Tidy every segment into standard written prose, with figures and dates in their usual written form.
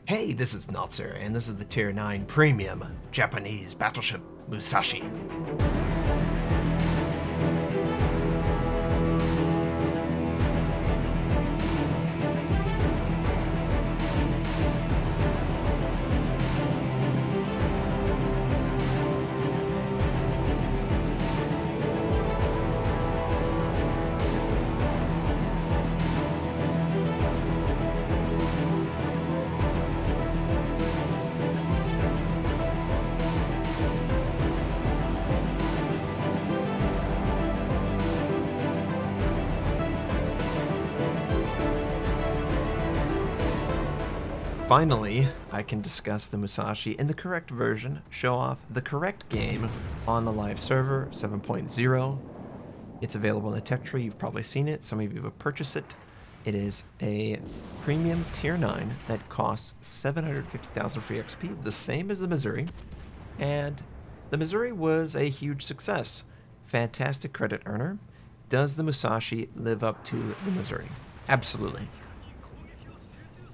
Hey, this is Notser, and this is the Tier 9 Premium Japanese Battleship Musashi. Finally, I can discuss the Musashi in the correct version, show off the correct game on the live server 7.0. It's available in the tech tree, you've probably seen it, some of you have purchased it. It is a premium tier 9 that costs 750,000 free XP, the same as the Missouri. And the Missouri was a huge success. Fantastic credit earner. Does the Musashi live up to the Missouri? Absolutely.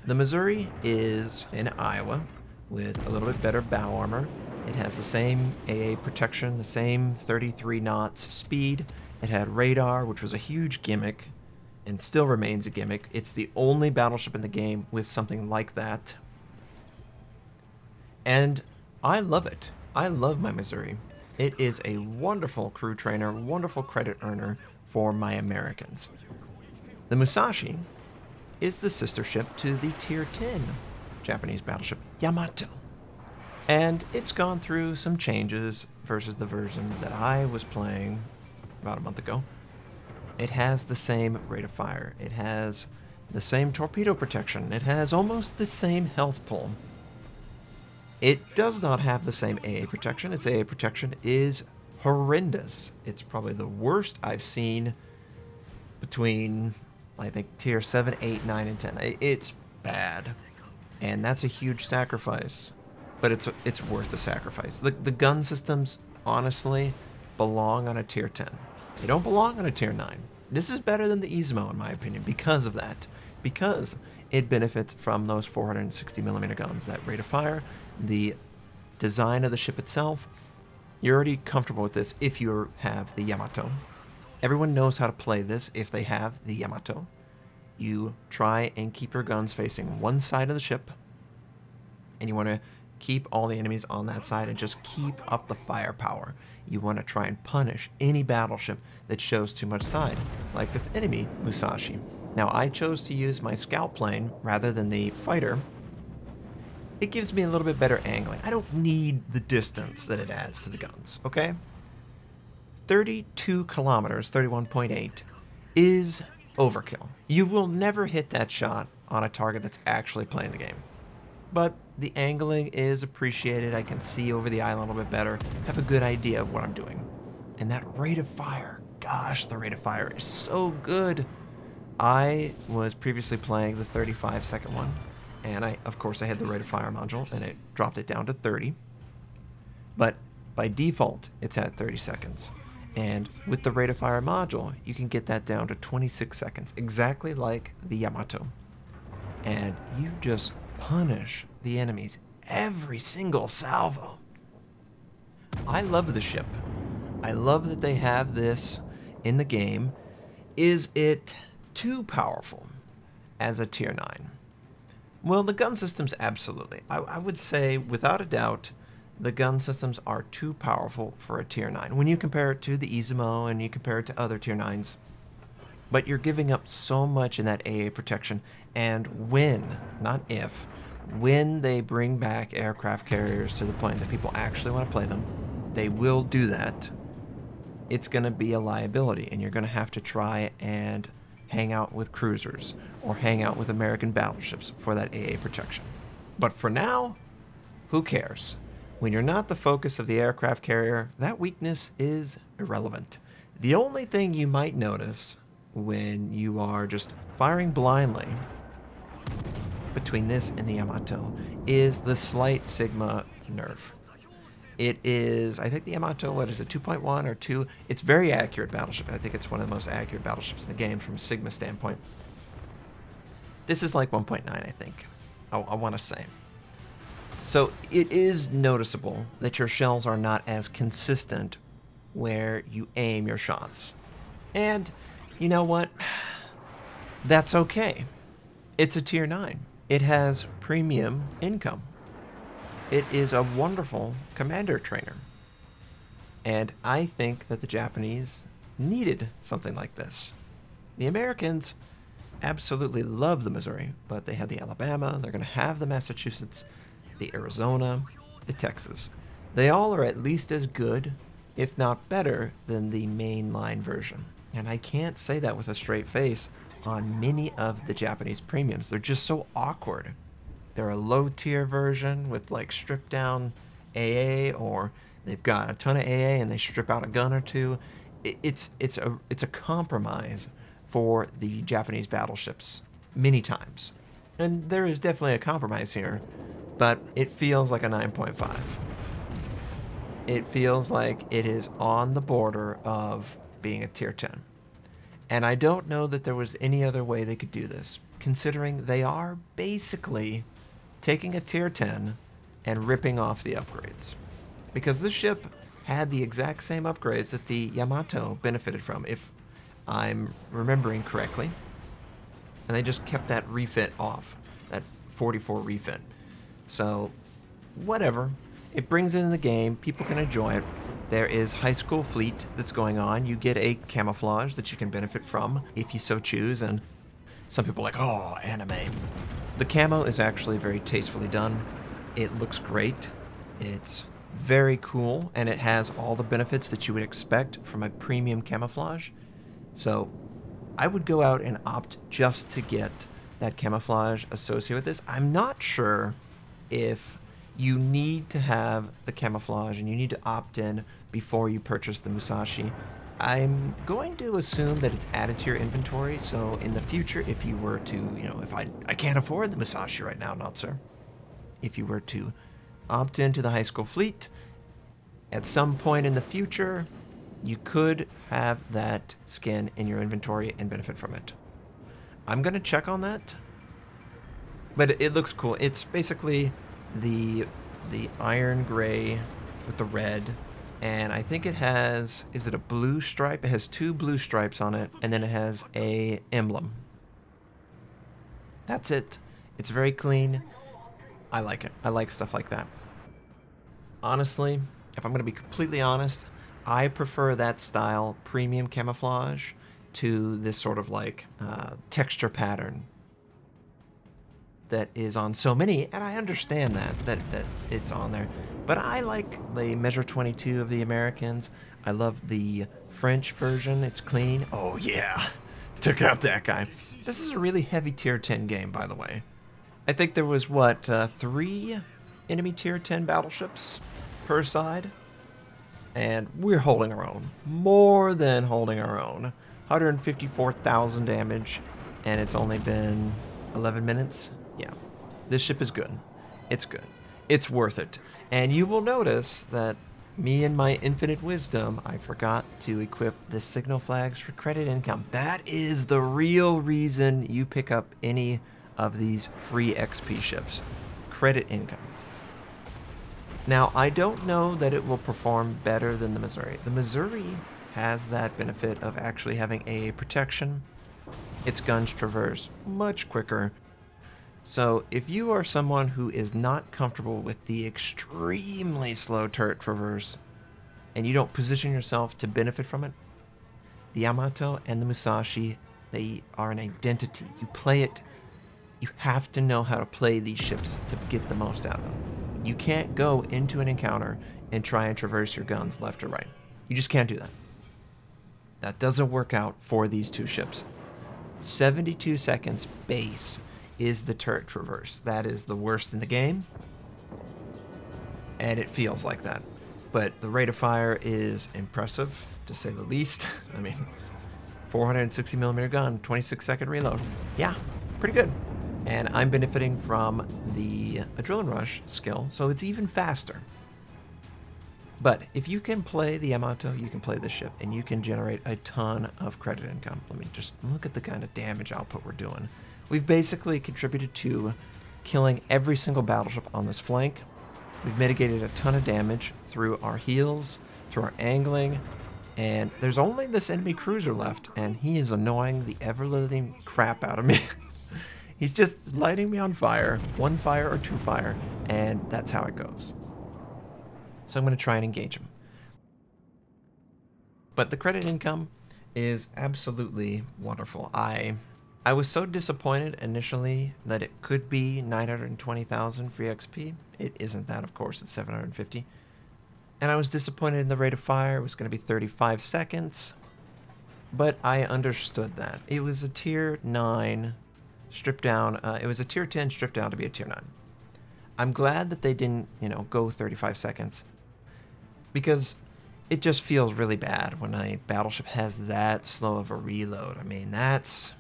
The Missouri is in Iowa with a little bit better bow armor. It has the same AA protection, the same 33 knots speed. It had radar, which was a huge gimmick and still remains a gimmick. It's the only battleship in the game with something like that. And I love it. I love my Missouri. It is a wonderful crew trainer, wonderful credit earner for my Americans. The Musashi is the sister ship to the Tier 10 Japanese battleship Yamato. And it's gone through some changes versus the version that I was playing about a month ago. It has the same rate of fire. It has the same torpedo protection. It has almost the same health pull. It does not have the same AA protection. Its AA protection is horrendous. It's probably the worst I've seen between, I think, tier 7, 8, 9, and 10. It's bad. And that's a huge sacrifice. But it's worth the sacrifice. The gun systems, honestly, belong on a tier 10. They don't belong on a tier 9. This is better than the Izmo, in my opinion, because of that. Because it benefits from those 460mm guns, that rate of fire, the design of the ship itself. You're already comfortable with this if you have the Yamato. Everyone knows how to play this if they have the Yamato. You try and keep your guns facing one side of the ship, and you want to keep all the enemies on that side and just keep up the firepower. You want to try and punish any battleship that shows too much side, like this enemy, Musashi. Now, I chose to use my scout plane rather than the fighter. It gives me a little bit better angling. I don't need the distance that it adds to the guns, okay? 32 kilometers, 31.8, is overkill. You will never hit that shot on a target that's actually playing the game. But the angling is appreciated. I can see over the island a little bit better, have a good idea of what I'm doing. And that rate of fire, gosh, the rate of fire is so good. I was previously playing the 35-second one, and of course I had the rate of fire module, and it dropped it down to 30. But by default, it's at 30 seconds. And with the rate of fire module, you can get that down to 26 seconds, exactly like the Yamato. And you just punish the enemies every single salvo. I love the ship. I love that they have this in the game. Is it too powerful as a tier 9? Well, the gun systems, absolutely. I would say, without a doubt, the gun systems are too powerful for a tier 9. When you compare it to the Izmo and you compare it to other tier 9s, but you're giving up so much in that AA protection. And when, not if, when they bring back aircraft carriers to the point that people actually want to play them, they will do that. It's going to be a liability, and you're going to have to try and hang out with cruisers or hang out with American battleships for that AA protection. But for now, who cares? When you're not the focus of the aircraft carrier, that weakness is irrelevant. The only thing you might notice when you are just firing blindly between this and the Yamato is the slight Sigma nerf. It is, I think the Yamato, what is it, 2.1 or 2? It's very accurate battleship. I think it's one of the most accurate battleships in the game from a Sigma standpoint. This is like 1.9, I think. I want to say. So it is noticeable that your shells are not as consistent where you aim your shots. And you know what? That's okay. It's a tier 9. It has premium income. It is a wonderful commander trainer. And I think that the Japanese needed something like this. The Americans absolutely love the Missouri, but they have the Alabama, they're going to have the Massachusetts, the Arizona, the Texas. They all are at least as good, if not better, than the mainline version. And I can't say that with a straight face on many of the Japanese premiums. They're just so awkward. They're a low tier version with like stripped down AA, or they've got a ton of AA and they strip out a gun or two. It's a compromise for the Japanese battleships many times. And there is definitely a compromise here, but it feels like a 9.5. It feels like it is on the border of being a tier 10. And I don't know that there was any other way they could do this, considering they are basically taking a tier 10 and ripping off the upgrades. Because this ship had the exact same upgrades that the Yamato benefited from, if I'm remembering correctly. And they just kept that refit off, that 44 refit. So, whatever. It brings it in the game, people can enjoy it. There is High School Fleet that's going on. You get a camouflage that you can benefit from if you so choose, and some people are like, oh, anime. The camo is actually very tastefully done. It looks great. It's very cool, and it has all the benefits that you would expect from a premium camouflage. So I would go out and opt just to get that camouflage associated with this. I'm not sure if you need to have the camouflage and you need to opt in before you purchase the Musashi. I'm going to assume that it's added to your inventory, so in the future, if you were to, if I can't afford the Musashi right now, Notser. If you were to opt into the High School Fleet, at some point in the future, you could have that skin in your inventory and benefit from it. I'm going to check on that, but it looks cool. It's basically the iron gray with the red, and I think it has, is it a blue stripe? It has 2 blue stripes on it, and then it has a emblem. That's it. It's very clean. I like it. I like stuff like that. Honestly, if I'm going to be completely honest, I prefer that style premium camouflage to this sort of like texture pattern that is on so many, and I understand that it's on there. But I like the Measure 22 of the Americans. I love the French version. It's clean. Oh yeah, took out that guy. This is a really heavy tier 10 game, by the way. I think there was, 3 enemy tier 10 battleships per side? And we're holding our own. More than holding our own. 154,000 damage, and it's only been 11 minutes. Yeah, this ship is good. It's good. It's worth it. And you will notice that me and my infinite wisdom, I forgot to equip the signal flags for credit income. That is the real reason you pick up any of these free XP ships. Credit income. Now, I don't know that it will perform better than the Missouri. The Missouri has that benefit of actually having AA protection. Its guns traverse much quicker. So if you are someone who is not comfortable with the extremely slow turret traverse, and you don't position yourself to benefit from it, the Yamato and the Musashi, they are an identity. You play it, you have to know how to play these ships to get the most out of them. You can't go into an encounter and try and traverse your guns left or right. You just can't do that. That doesn't work out for these 2 ships. 72 seconds base is the turret traverse. That is the worst in the game, and it feels like that. But the rate of fire is impressive, to say the least. I mean, 460mm gun, 26-second reload. Yeah, pretty good. And I'm benefiting from the Adrenaline Rush skill, so it's even faster. But if you can play the Yamato, you can play this ship, and you can generate a ton of credit income. Let me just look at the kind of damage output we're doing. We've basically contributed to killing every single battleship on this flank. We've mitigated a ton of damage through our heals, through our angling, and there's only this enemy cruiser left, and he is annoying the ever-living crap out of me. He's just lighting me on fire, one fire or two fire, and that's how it goes. So I'm going to try and engage him. But the credit income is absolutely wonderful. I was so disappointed initially that it could be 920,000 free XP. It isn't that, of course, it's 750. And I was disappointed in the rate of fire. It was going to be 35 seconds. But I understood that. It was a tier 9 stripped down. It was a tier 10 stripped down to be a tier 9. I'm glad that they didn't, go 35 seconds. Because it just feels really bad when a battleship has that slow of a reload. I mean, that's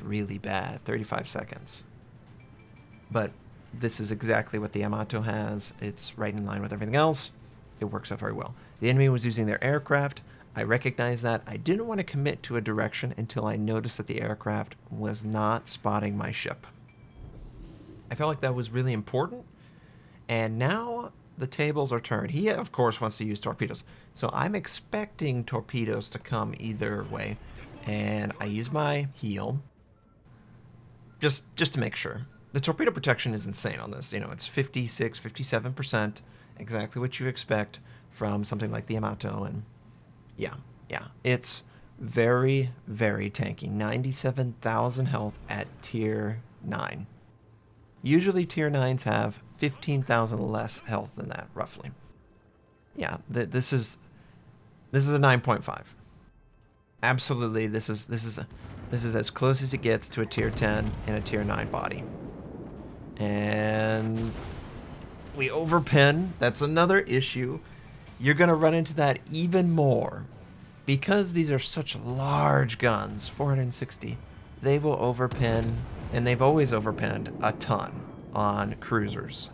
really bad, 35 seconds. But this is exactly what the Yamato has. It's right in line with everything else. It works out very well. The enemy was using their aircraft. I recognized that. I didn't want to commit to a direction until I noticed that the aircraft was not spotting my ship. I felt like that was really important. And now the tables are turned. He, of course, wants to use torpedoes. So I'm expecting torpedoes to come either way. And I use my heal just to make sure. The torpedo protection is insane on this. It's 56, 57%, exactly what you expect from something like the Yamato. And yeah, it's very, very tanky. 97,000 health at tier 9. Usually tier 9s have 15,000 less health than that, roughly. Yeah, this is a 9.5. Absolutely, this is as close as it gets to a tier 10 in a tier 9 body. And we overpin. That's another issue. You're going to run into that even more. Because these are such large guns, 460, they will overpin, and they've always overpinned a ton on cruisers.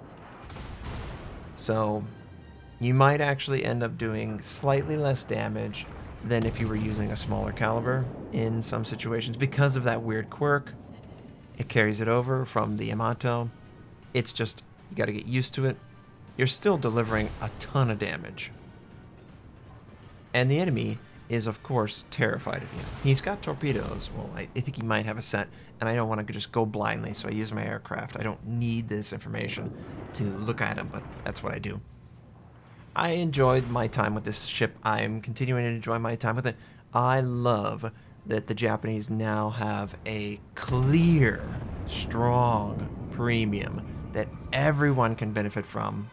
So you might actually end up doing slightly less damage than if you were using a smaller caliber in some situations because of that weird quirk. It carries it over from the Yamato. It's just, you got to get used to it. You're still delivering a ton of damage. And the enemy is, of course, terrified of you. He's got torpedoes. Well, I think he might have a set, and I don't want to just go blindly, so I use my aircraft. I don't need this information to look at him, but that's what I do. I enjoyed my time with this ship. I'm continuing to enjoy my time with it. I love that the Japanese now have a clear, strong premium that everyone can benefit from.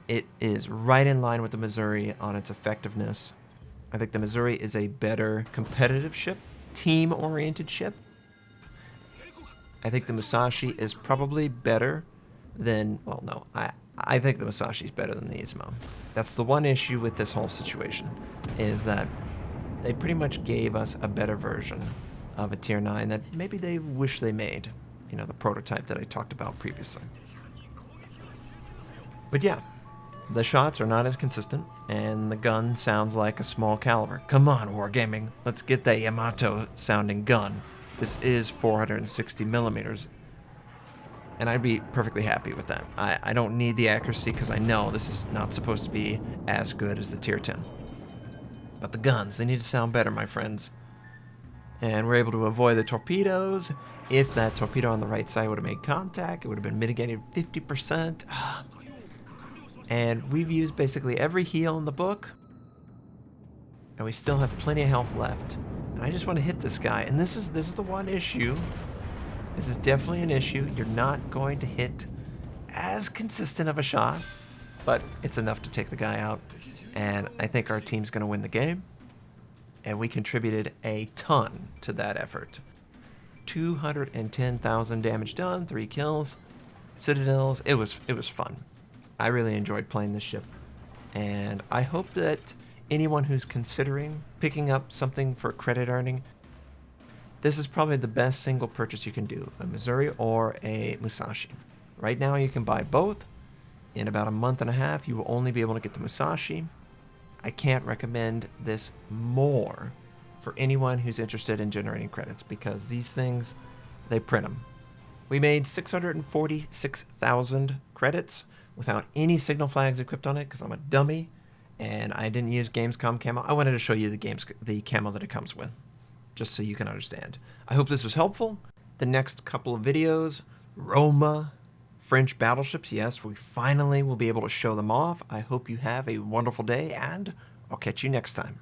It is right in line with the Missouri on its effectiveness. I think the Missouri is a better competitive ship, team-oriented ship. I think the Musashi is probably better than, well, no, I think the Musashi is better than the Izumo. That's the one issue with this whole situation, is that they pretty much gave us a better version of a tier 9 that maybe they wish they made, the prototype that I talked about previously. But yeah, the shots are not as consistent, and the gun sounds like a small caliber. Come on, Wargaming, let's get that Yamato-sounding gun. This is 460 millimeters, and I'd be perfectly happy with that. I don't need the accuracy because I know this is not supposed to be as good as the tier 10. But the guns, they need to sound better, my friends. And we're able to avoid the torpedoes. If that torpedo on the right side would have made contact, it would have been mitigated 50%. And we've used basically every heal in the book. And we still have plenty of health left. And I just want to hit this guy. And this is the one issue. This is definitely an issue. You're not going to hit as consistent of a shot, but it's enough to take the guy out. And I think our team's going to win the game. And we contributed a ton to that effort. 210,000 damage done, 3 kills, citadels. It was fun. I really enjoyed playing this ship. And I hope that anyone who's considering picking up something for credit earning, this is probably the best single purchase you can do, a Missouri or a Musashi. Right now you can buy both. In about a month and a half, you will only be able to get the Musashi. I can't recommend this more for anyone who's interested in generating credits because these things, they print them. We made 646,000 credits, without any signal flags equipped on it because I'm a dummy and I didn't use Gamescom camo. I wanted to show you the camo that it comes with, just so you can understand. I hope this was helpful. The next couple of videos, Roma, French battleships, yes, we finally will be able to show them off. I hope you have a wonderful day, and I'll catch you next time.